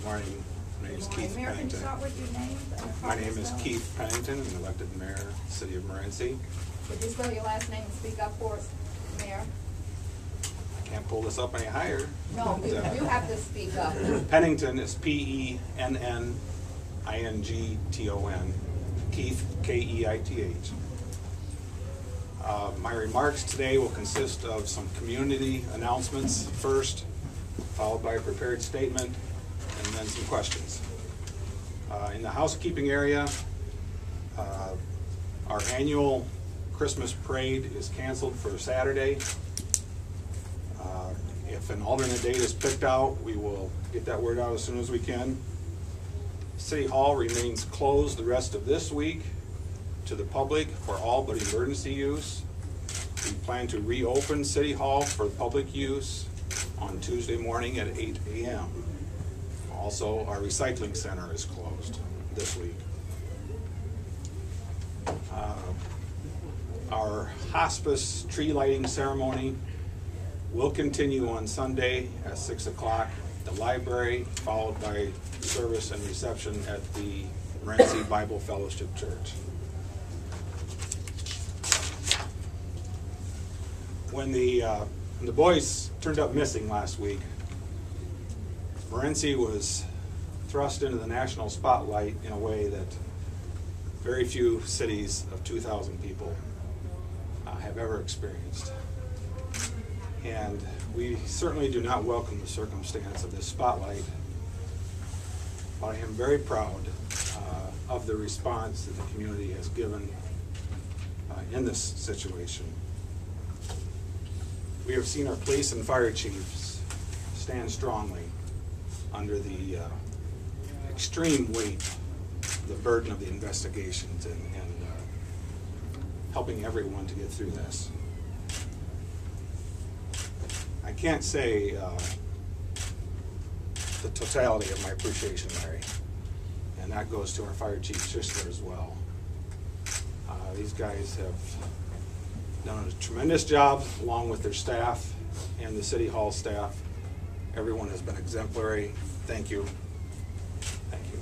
Good morning. My name is Keith Mayor, can you Pennington. start with your name? My name is Keith Pennington. I'm elected mayor of the city of Morenci. Would you spell your last name and speak up for us, Mayor? I can't pull this up any higher. No, you have to speak up. Pennington is Pennington. Keith, Keith. My remarks today will consist of some community announcements first, followed by a prepared statement, and then some questions. In the housekeeping area, our annual Christmas parade is canceled for Saturday. If an alternate date is picked out, we will get that word out as soon as we can. City Hall remains closed the rest of this week to the public for all but emergency use. We plan to reopen City Hall for public use on Tuesday morning at 8 a.m. Also, our recycling center is closed this week. Our hospice tree lighting ceremony will continue on Sunday at 6 o'clock at the library, followed by service and reception at the Morenci Bible Fellowship Church. When the boys turned up missing last week, Morenci was thrust into the national spotlight in a way that very few cities of 2,000 people have ever experienced. And we certainly do not welcome the circumstance of this spotlight, but I am very proud of the response that the community has given in this situation. We have seen our police and fire chiefs stand strongly under the extreme weight, the burden of the investigations, and helping everyone to get through this. I can't say the totality of my appreciation, Larry, and that goes to our fire chief Sisler as well. These guys have done a tremendous job along with their staff and the City Hall staff. Everyone has been exemplary. Thank you. Thank you.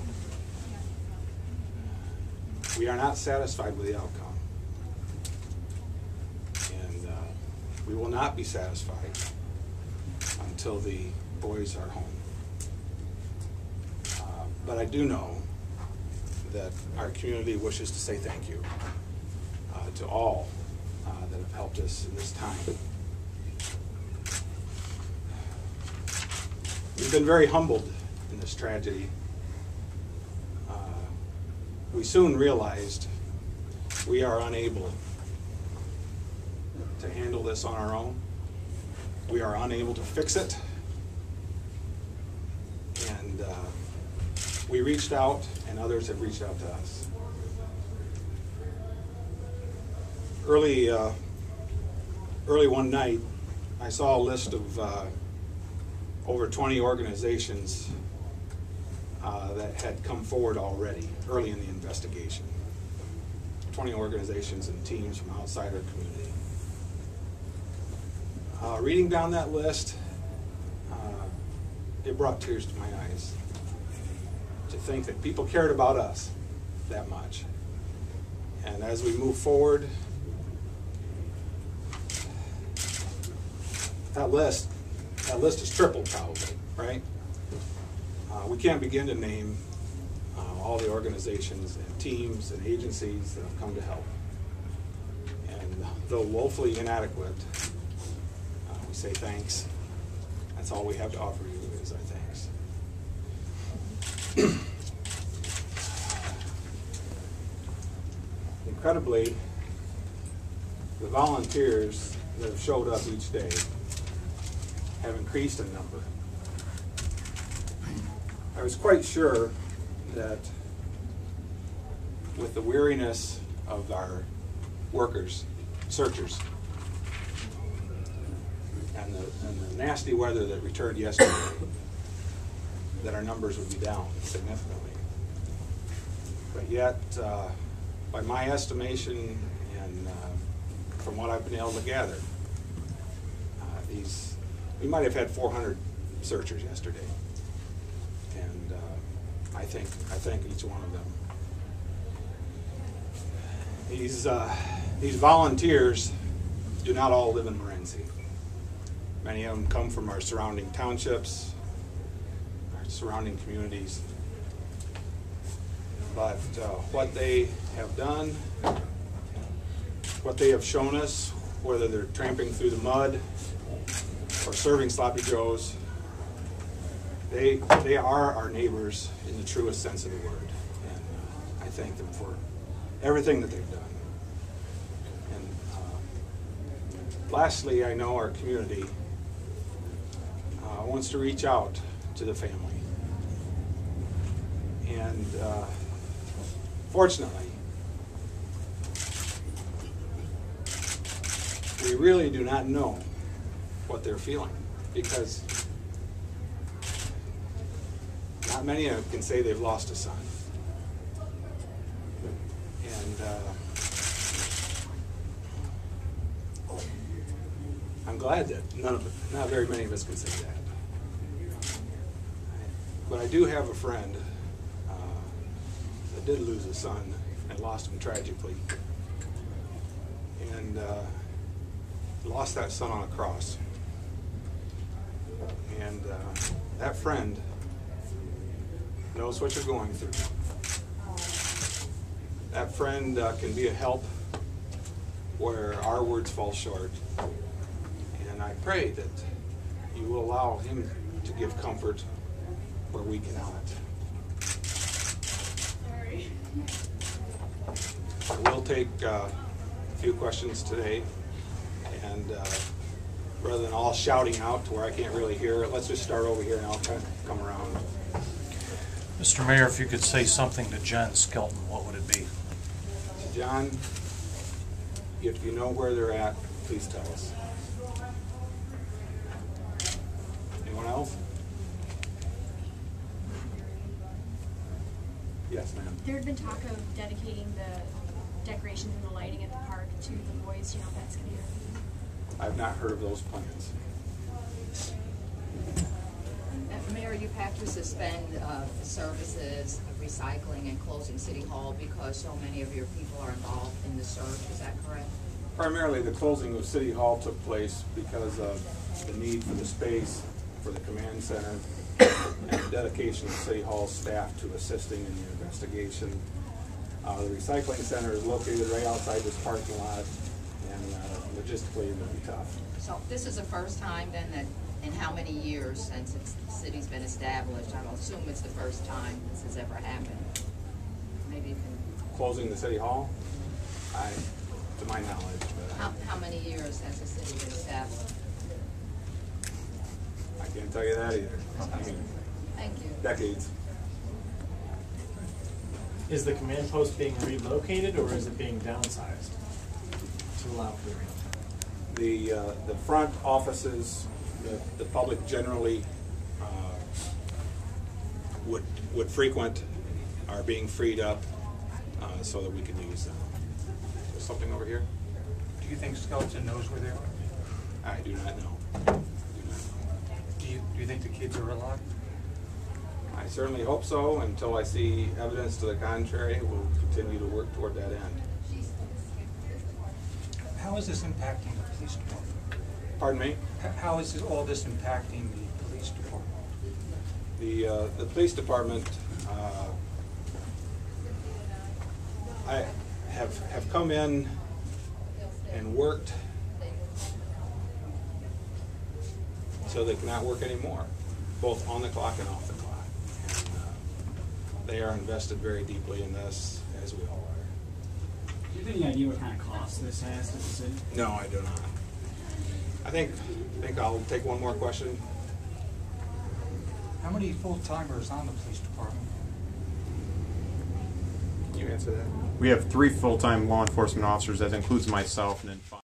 We are not satisfied with the outcome. And we will not be satisfied until the boys are home. But I do know that our community wishes to say thank you to all that have helped us in this time. We've been very humbled in this tragedy. We soon realized we are unable to handle this on our own. We are unable to fix it. And we reached out, and others have reached out to us. Early one night, I saw a list of over 20 organizations that had come forward already early in the investigation. 20 organizations and teams from outside our community. Reading down that list, it brought tears to my eyes to think that people cared about us that much. And as we move forward, that list is tripled probably, right? We can't begin to name all the organizations and teams and agencies that have come to help. And though woefully inadequate, we say thanks. That's all we have to offer you is our thanks. Incredibly, the volunteers that have showed up each day have increased in number. I was quite sure that with the weariness of our workers, searchers, and the nasty weather that returned yesterday, that our numbers would be down significantly. But yet, by my estimation and from what I've been able to gather, we might have had 400 searchers yesterday. And I thank each one of them. These volunteers do not all live in Morenci. Many of them come from our surrounding townships, our surrounding communities. But what they have done, what they have shown us, whether they're tramping through the mud or serving sloppy joes, they are our neighbors in the truest sense of the word. And I thank them for everything that they've done. And lastly, I know our community wants to reach out to the family. And fortunately, we really do not know what they're feeling, because not many of them can say they've lost a son. And I'm glad that not very many of us can say that. But I do have a friend that did lose a son and lost him tragically. And lost that son on a cross. And that friend knows what you're going through. That friend can be a help where our words fall short. And I pray that you will allow him to give comfort where we cannot. We'll take a few questions today, and rather than all shouting out to where I can't really hear it, let's just start over here and I'll kind of come around. Mr. Mayor, if you could say something to John Skelton, what would it be? John, if you know where they're at, please tell us. Anyone else? Yes, ma'am. There had been talk of dedicating the decorations and the lighting at the park to the boys. You know, if that's going to be happening. I've not heard of those plans. Mayor, you've had to suspend the services of recycling and closing City Hall because so many of your people are involved in the search. Is that correct? Primarily, the closing of City Hall took place because of the need for the space for the command center and the dedication of City Hall staff to assisting in the investigation. The recycling center is located right outside this parking lot, and logistically it would be tough. So this is the first time then that, in how many years since the city's been established? I assume it's the first time this has ever happened. Maybe you can... Closing the City Hall? To my knowledge. How many years has the city been established? I can't tell you that either. I mean, Thank you. decades. Is the command post being relocated, or is it being downsized to allow for The front offices, the public generally would frequent, are being freed up so that we can use them. There's something over here? Do you think Skeleton knows where they are? I do not know. Do you think the kids are alive? I certainly hope so. Until I see evidence to the contrary, we'll continue to work toward that end. How is this impacting the police department? Pardon me? How is all this impacting the police department? The police department I have come in and worked so they cannot work anymore, both on the clock and off the clock. And, they are invested very deeply in this, as we all are. Do you have any idea what kind of cost this has to the city? No, I do not. I think I'll take one more question. How many full-timers on the police department? Can you answer that? We have 3 full-time law enforcement officers. That includes myself, and then 5.